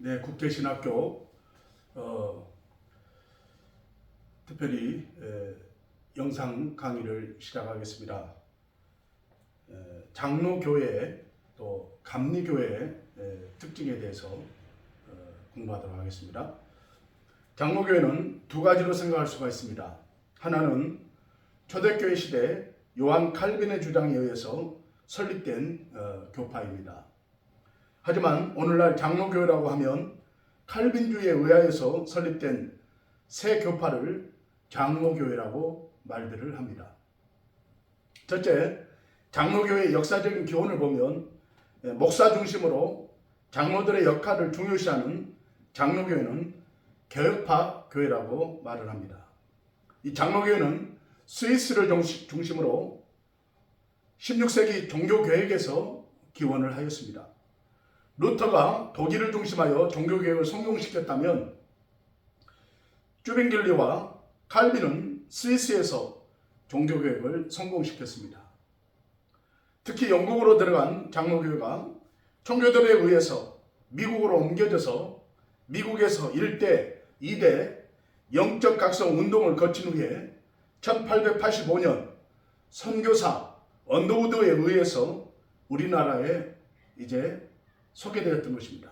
네, 국제신학교 특별히 영상 강의를 시작하겠습니다. 장로교회 또 감리교회의 특징에 대해서 공부하도록 하겠습니다. 장로교회는 두 가지로 생각할 수가 있습니다. 하나는 초대교회 시대 요한 칼빈의 주장에 의해서 설립된 교파입니다. 하지만 오늘날 장로교회라고 하면 칼빈주의에 의하여서 설립된 새 교파를 장로교회라고 말들을 합니다. 첫째, 장로교회의 역사적인 기원을 보면 목사 중심으로 장로들의 역할을 중요시하는 장로교회는 개혁파 교회라고 말을 합니다. 이 장로교회는 스위스를 중심으로 16세기 종교개혁에서 기원을 하였습니다. 루터가 독일을 중심하여 종교개혁을 성공시켰다면 쭈빙길리와 칼빈은 스위스에서 종교개혁을 성공시켰습니다. 특히 영국으로 들어간 장로교회가 총교들에 의해서 미국으로 옮겨져서 미국에서 1대, 2대 영적 각성 운동을 거친 후에 1885년 선교사 언더우드에 의해서 우리나라에 이제 소개되었던 것입니다.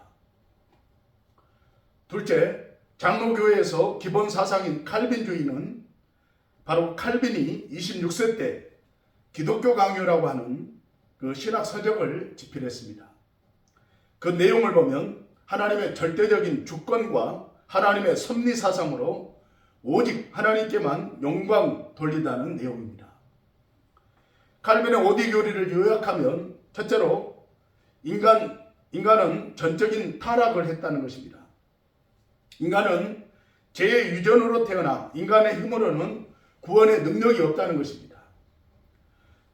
둘째, 장로교회에서 기본 사상인 칼빈주의는 바로 칼빈이 26세 때 기독교 강요라고 하는 그 신학 서적을 집필했습니다. 그 내용을 보면 하나님의 절대적인 주권과 하나님의 섭리 사상으로 오직 하나님께만 영광 돌리다는 내용입니다. 칼빈의 오디 교리를 요약하면 첫째로 인간은 전적인 타락을 했다는 것입니다. 인간은 죄의 유전으로 태어나 인간의 힘으로는 구원의 능력이 없다는 것입니다.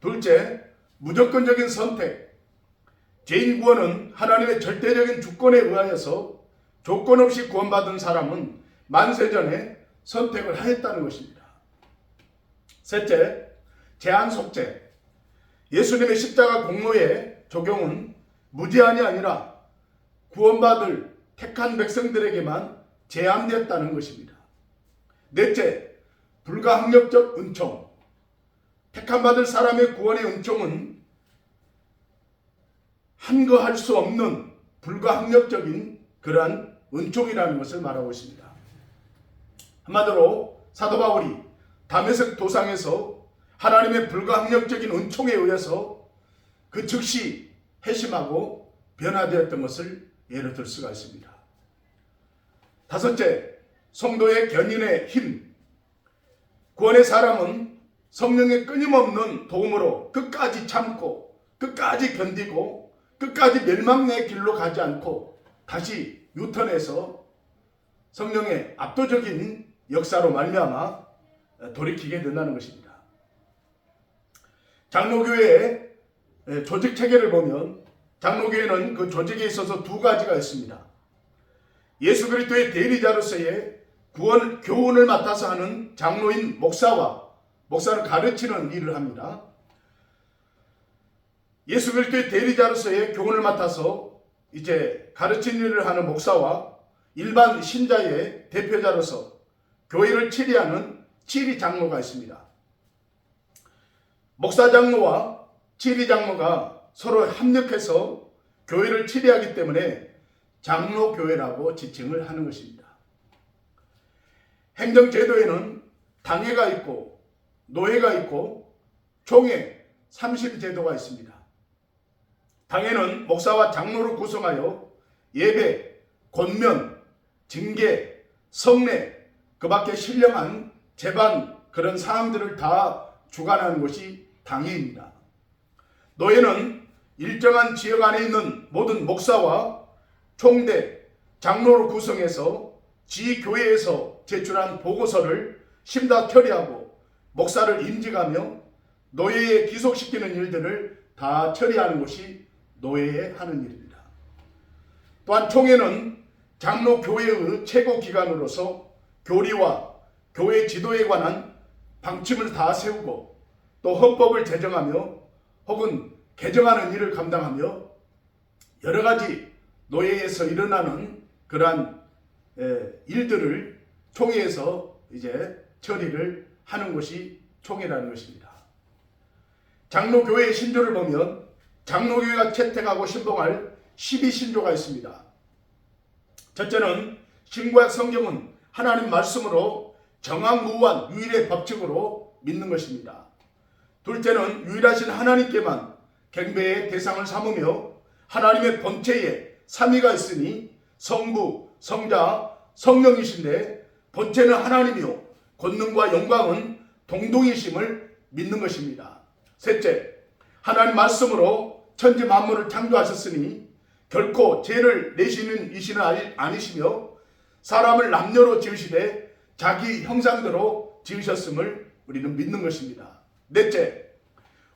둘째, 무조건적인 선택. 죄인 구원은 하나님의 절대적인 주권에 의하여서 조건 없이 구원받은 사람은 만세전에 선택을 하였다는 것입니다. 셋째, 제한 속죄. 예수님의 십자가 공로의 적용은 무제한이 아니라 구원받을 택한 백성들에게만 제한되었다는 것입니다. 넷째, 불가항력적 은총. 택함받을 사람의 구원의 은총은 한거할 수 없는 불가항력적인 그러한 은총이라는 것을 말하고 있습니다. 한마디로 사도 바울이 다메섹 도상에서 하나님의 불가항력적인 은총에 의해서 그 즉시 회심하고 변화되었던 것을 예로 들 수가 있습니다. 다섯째, 성도의 견인의 힘. 구원의 사람은 성령의 끊임없는 도움으로 끝까지 참고 끝까지 견디고 끝까지 멸망의 길로 가지 않고 다시 유턴해서 성령의 압도적인 역사로 말미암아 돌이키게 된다는 것입니다. 장로교회의 조직 체계를 보면 장로교회는 그 조직에 있어서 두 가지가 있습니다. 예수 그리스도의 대리자로서의 교훈을 맡아서 하는 장로인 목사는 가르치는 일을 합니다. 예수 그리스도의 대리자로서의 교훈을 맡아서 이제 가르치는 일을 하는 목사와 일반 신자의 대표자로서 교회를 치리하는 치리 장로가 있습니다. 목사 장로와 치리 장로가 서로 협력해서 교회를 치리하기 때문에 장로교회라고 지칭을 하는 것입니다. 행정제도에는 당회가 있고 노회가 있고 총회, 삼심제도가 있습니다. 당회는 목사와 장로를 구성하여 예배, 권면, 징계, 성례, 그 밖에 신령한 제반 그런 사항들을 다 주관하는 것이 당회입니다. 노회는 일정한 지역 안에 있는 모든 목사와 총대, 장로를 구성해서 지교회에서 제출한 보고서를 심사 처리하고 목사를 임직하며 노예에 기속시키는 일들을 다 처리하는 것이 노예에 하는 일입니다. 또한 총회는 장로교회의 최고 기관으로서 교리와 교회 지도에 관한 방침을 다 세우고 또 헌법을 제정하며 혹은 개정하는 일을 감당하며 여러 가지 노예에서 일어나는 그러한 일들을 총회에서 이제 처리를 하는 것이 총회라는 것입니다. 장로교회의 신조를 보면 장로교회가 채택하고 신봉할 12신조가 있습니다. 첫째는 신구약 성경은 하나님 말씀으로 정황무한 유일의 법칙으로 믿는 것입니다. 둘째는 유일하신 하나님께만 경배의 대상을 삼으며 하나님의 본체에 삼위가 있으니 성부, 성자, 성령이신데 본체는 하나님이요 권능과 영광은 동동이심을 믿는 것입니다. 셋째, 하나님 말씀으로 천지 만물을 창조하셨으니 결코 죄를 내시는 이시는 아니시며 사람을 남녀로 지으시되 자기 형상대로 지으셨음을 우리는 믿는 것입니다. 넷째,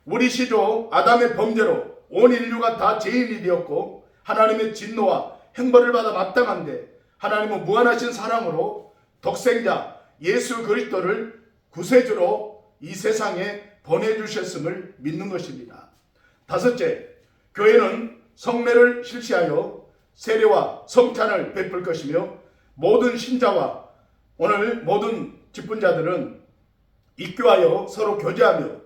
우리 시조 아담의 범죄로 온 인류가 다 죄인이 되었고 하나님의 진노와 형벌을 받아 마땅한데 하나님은 무한하신 사랑으로 독생자 예수 그리스도를 구세주로 이 세상에 보내주셨음을 믿는 것입니다. 다섯째, 교회는 성례를 실시하여 세례와 성찬을 베풀 것이며 모든 신자와 오늘 모든 직분자들은 입교하여 서로 교제하며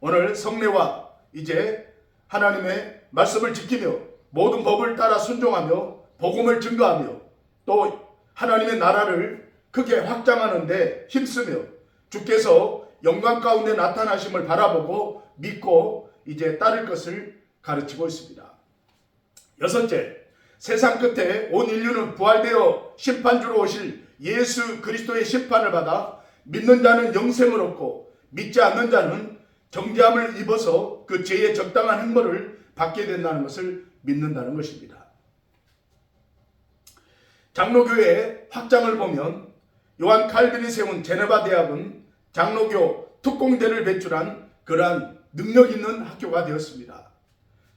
오늘 성례와 이제 하나님의 말씀을 지키며 모든 법을 따라 순종하며 복음을 증거하며 또 하나님의 나라를 크게 확장하는 데 힘쓰며 주께서 영광 가운데 나타나심을 바라보고 믿고 이제 따를 것을 가르치고 있습니다. 여섯째, 세상 끝에 온 인류는 부활되어 심판주로 오실 예수 그리스도의 심판을 받아 믿는 자는 영생을 얻고 믿지 않는 자는 정죄함을 입어서 그 죄의 적당한 형벌을 받게 된다는 것을 믿는다는 것입니다. 장로교회의 확장을 보면 요한 칼빈이 세운 제네바 대학은 장로교 특공대를 배출한 그러한 능력 있는 학교가 되었습니다.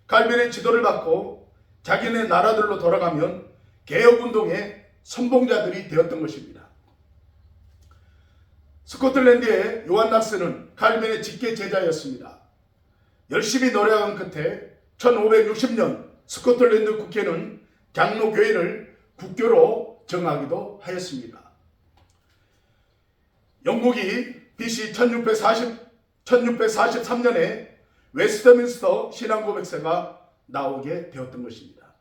칼빈의 지도를 받고 자기네 나라들로 돌아가면 개혁운동의 선봉자들이 되었던 것입니다. 스코틀랜드의 요한 낙스는 칼빈의 직계 제자였습니다. 열심히 노력한 끝에 1560년 스코틀랜드 국회는 장로교회를 국교로 정하기도 하였습니다. 영국이 BC 1643년에 웨스트민스터 신앙고백서가 나오게 되었던 것입니다.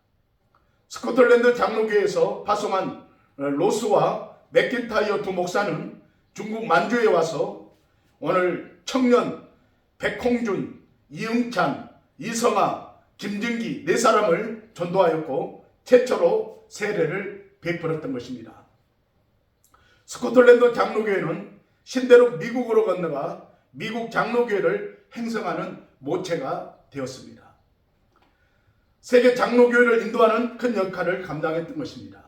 스코틀랜드 장로교회에서 파송한 로스와 맥킨타이어 두 목사는 중국 만주에 와서 오늘 청년 백홍준, 이응찬, 이성아, 김진기 네 사람을 전도하였고 최초로 세례를 베풀었던 것입니다. 스코틀랜드 장로교회는 신대륙 미국으로 건너가 미국 장로교회를 행성하는 모체가 되었습니다. 세계 장로교회를 인도하는 큰 역할을 감당했던 것입니다.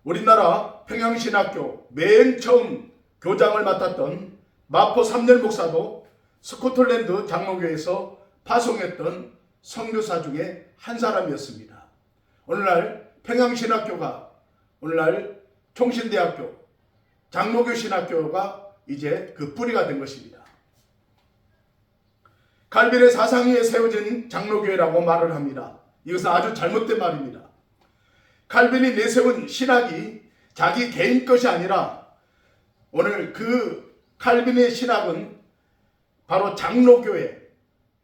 우리나라 평양신학교 맨 처음 교장을 맡았던 마포 삼열 목사도 스코틀랜드 장로교회에서 파송했던 선교사 중에 한 사람이었습니다. 오늘날 평양신학교가 오늘날 총신대학교 장로교 신학교가 이제 그 뿌리가 된 것입니다. 칼빈의 사상 위에 세워진 장로교회라고 말을 합니다. 이것은 아주 잘못된 말입니다. 칼빈이 내세운 신학이 자기 개인 것이 아니라 오늘 그 칼빈의 신학은 바로 장로교회,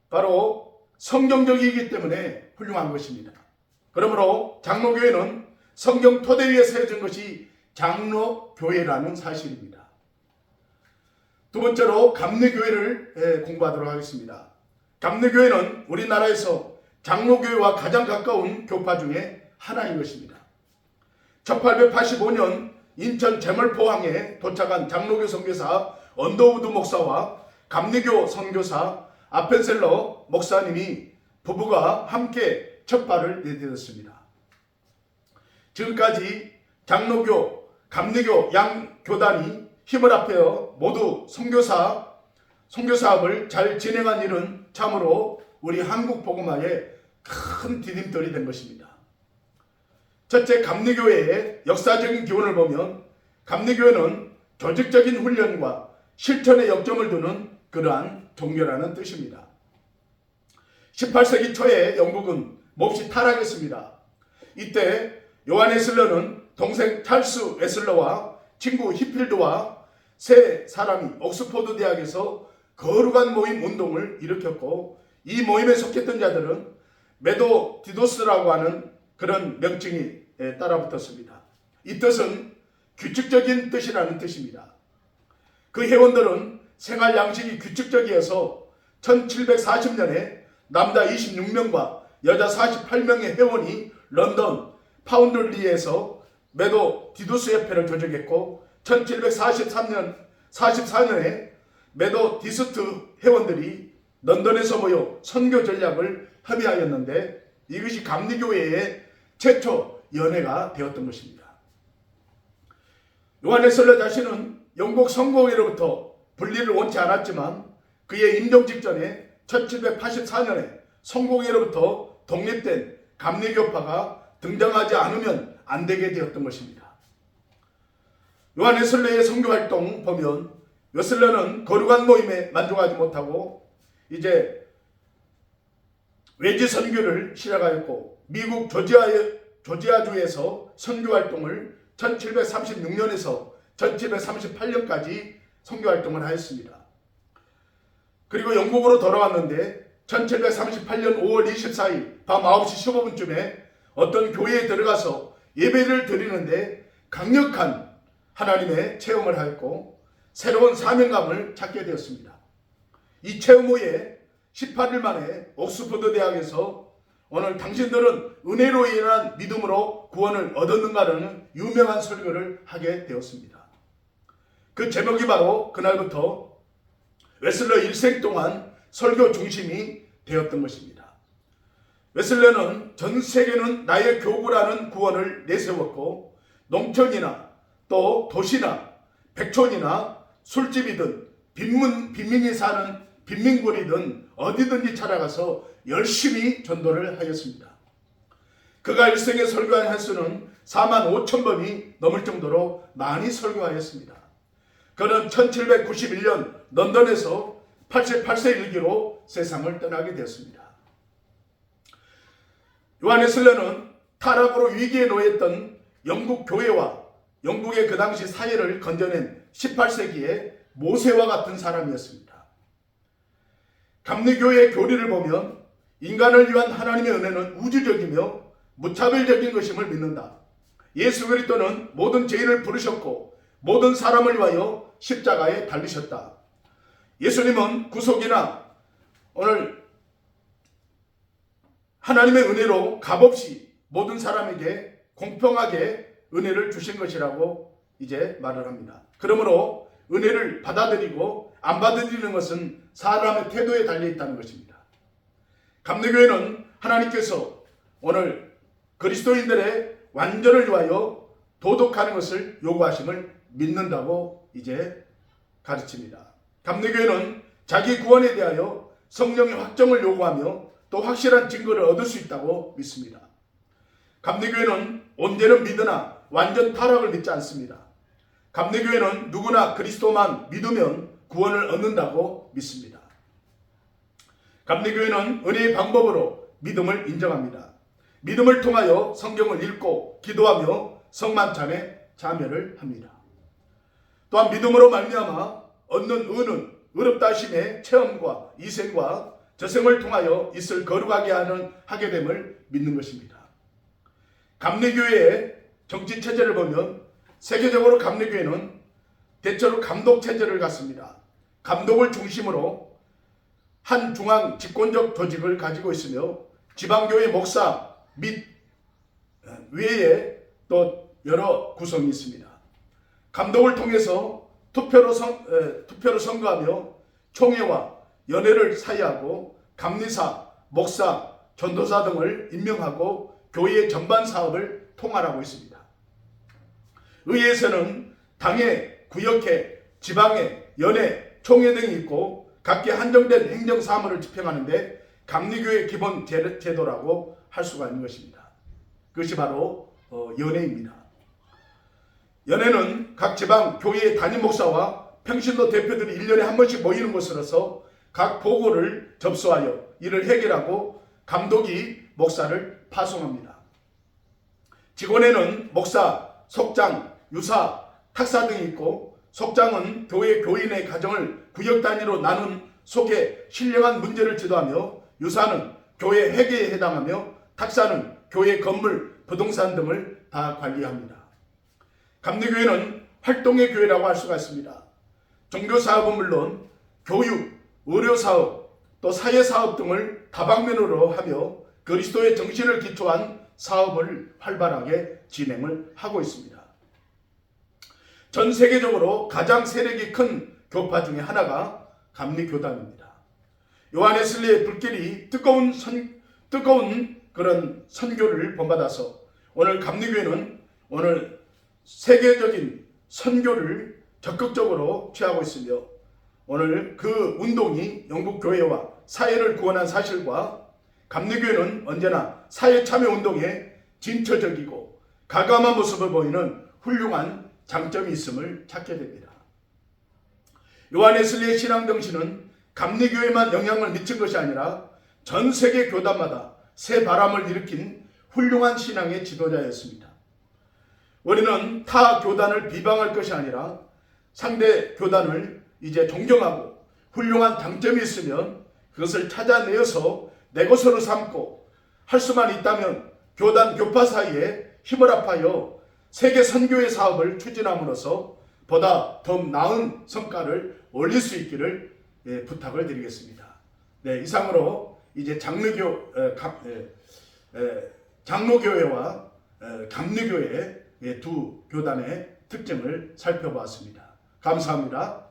바로 성경적이기 때문에 훌륭한 것입니다. 그러므로 장로교회는 성경 토대 위에 세워진 것이 장로교회라는 사실입니다. 두 번째로 감리교회를 공부하도록 하겠습니다. 감리교회는 우리나라에서 장로교회와 가장 가까운 교파 중에 하나인 것입니다. 1885년 인천 제물포항에 도착한 장로교 선교사 언더우드 목사와 감리교 선교사 아펜셀러 목사님이 부부가 함께 첫 발을 내딛었습니다. 지금까지 장로교, 감리교 양 교단이 힘을 합하여 모두 선교사업을 잘 진행한 일은 참으로 우리 한국 복음화에 큰 디딤돌이 된 것입니다. 첫째, 감리교회의 역사적인 기원을 보면 감리교회는 조직적인 훈련과 실천에 역점을 두는 그러한 종교라는 뜻입니다. 18세기 초에 영국은 몹시 타락했습니다. 이때 요한 웨슬러는 동생 찰스 웨슬러와 친구 히필드와 세 사람이 옥스포드 대학에서 거룩한 모임 운동을 일으켰고, 이 모임에 속했던 자들은 메도디도스라고 하는 그런 명칭이 따라붙었습니다. 이 뜻은 규칙적인 뜻이라는 뜻입니다. 그 회원들은 생활 양식이 규칙적이어서 1740년에 남자 26명과 여자 48명의 회원이 런던 파운들리에서 메도디두스 협회를 조직했고, 1744년에 메도디스트 회원들이 런던에서 모여 선교 전략을 협의하였는데, 이것이 감리교회의 최초 연회가 되었던 것입니다. 요한 웨슬러 자신은 영국 성공회로부터 분리를 원치 않았지만, 그의 임종 직전에 1784년에 성공회로부터 독립된 감리교파가 등장하지 않으면 안 되게 되었던 것입니다. 요한 웨슬러의 선교활동 보면, 웨슬러는 거룩한 모임에 만족하지 못하고 이제 외지 선교를 시작하였고, 미국 조지아주에서 선교활동을 1736년에서 1738년까지 선교활동을 하였습니다. 그리고 영국으로 돌아왔는데 1738년 5월 24일 밤 9시 15분쯤에 어떤 교회에 들어가서 예배를 드리는데 강력한 하나님의 체험을 하였고, 새로운 사명감을 찾게 되었습니다. 이 체험 후에 18일 만에 옥스퍼드 대학에서 오늘 당신들은 은혜로 인한 믿음으로 구원을 얻었는가라는 유명한 설교를 하게 되었습니다. 그 제목이 바로 그날부터 웨슬러 일생 동안 설교 중심이 되었던 것입니다. 웨슬러는 전 세계는 나의 교구라는 구원을 내세웠고, 농촌이나 또 도시나 백촌이나 술집이든 빈민이 사는 빈민굴이든 어디든지 찾아가서 열심히 전도를 하였습니다. 그가 일생에 설교한 횟수는 45,000번이 넘을 정도로 많이 설교하였습니다. 그는 1791년 런던에서 88세 일기로 세상을 떠나게 되었습니다. 요한 웨슬러는 타락으로 위기에 놓였던 영국 교회와 영국의 그 당시 사회를 건져낸 18세기의 모세와 같은 사람이었습니다. 감리교회의 교리를 보면 인간을 위한 하나님의 은혜는 우주적이며 무차별적인 것임을 믿는다. 예수 그리스도는 모든 죄인을 부르셨고 모든 사람을 위하여 십자가에 달리셨다. 예수님은 구속이나 오늘 하나님의 은혜로 값없이 모든 사람에게 공평하게 은혜를 주신 것이라고 이제 말을 합니다. 그러므로 은혜를 받아들이고 안 받아들이는 것은 사람의 태도에 달려있다는 것입니다. 감리교회는 하나님께서 오늘 그리스도인들의 완전을 위하여 도덕하는 것을 요구하심을 믿는다고 이제 가르칩니다. 감리교회는 자기 구원에 대하여 성령의 확정을 요구하며 또 확실한 증거를 얻을 수 있다고 믿습니다. 감리교회는 온전은 믿으나 완전 타락을 믿지 않습니다. 감리교회는 누구나 그리스도만 믿으면 구원을 얻는다고 믿습니다. 감리교회는 은혜의 방법으로 믿음을 인정합니다. 믿음을 통하여 성경을 읽고 기도하며 성만찬에 참여를 합니다. 또한 믿음으로 말미암아 얻는 은은 의롭다 하심의 체험과 이생과 저생을 통하여 있을 거룩하게 하게 됨을 믿는 것입니다. 감리교회의 정치 체제를 보면 세계적으로 감리교회는 대체로 감독 체제를 갖습니다. 감독을 중심으로 한 중앙 집권적 조직을 가지고 있으며 지방교회 목사 및 외에 또 여러 구성이 있습니다. 감독을 통해서 투표로 선거하며 총회와 연회를 사이하고 감리사, 목사, 전도사 등을 임명하고 교회의 전반 사업을 통할하고 있습니다. 의회에서는 당회, 구역회, 지방회, 연회, 총회 등이 있고 각기 한정된 행정사무를 집행하는데 감리교회의 기본 제도라고 할 수가 있는 것입니다. 그것이 바로 연회입니다. 연회는 각 지방 교회의 담임 목사와 평신도 대표들이 1년에 한 번씩 모이는 곳으로서 각 보고를 접수하여 이를 해결하고 감독이 목사를 파송합니다. 직원에는 목사, 속장, 유사, 탁사 등이 있고 속장은 교회 교인의 가정을 구역 단위로 나눈 속에 신령한 문제를 지도하며 유사는 교회 회계에 해당하며 탁사는 교회 건물, 부동산 등을 다 관리합니다. 감리교회는 활동의 교회라고 할 수가 있습니다. 종교사업은 물론 교육, 의료사업, 또 사회사업 등을 다방면으로 하며 그리스도의 정신을 기초한 사업을 활발하게 진행을 하고 있습니다. 전 세계적으로 가장 세력이 큰 교파 중에 하나가 감리교단입니다. 요한 웨슬리의 불길이 뜨거운 그런 선교를 본받아서 오늘 감리교회는 오늘 세계적인 선교를 적극적으로 취하고 있으며 오늘 그 운동이 영국 교회와 사회를 구원한 사실과 감리교회는 언제나 사회 참여 운동에 진처적이고 가감한 모습을 보이는 훌륭한 장점이 있음을 찾게 됩니다. 요한 웨슬리의 신앙 정신은 감리교회만 영향을 미친 것이 아니라 전 세계 교단마다 새 바람을 일으킨 훌륭한 신앙의 지도자였습니다. 우리는 타 교단을 비방할 것이 아니라 상대 교단을 이제 존경하고 훌륭한 장점이 있으면 그것을 찾아내어서 내 것으로 삼고 할 수만 있다면 교단 교파 사이에 힘을 합하여 세계 선교의 사업을 추진함으로써 보다 더 나은 성과를 올릴 수 있기를 부탁을 드리겠습니다. 네, 이상으로 이제 장로교회와 감리교회 두 교단의 특징을 살펴보았습니다. 감사합니다.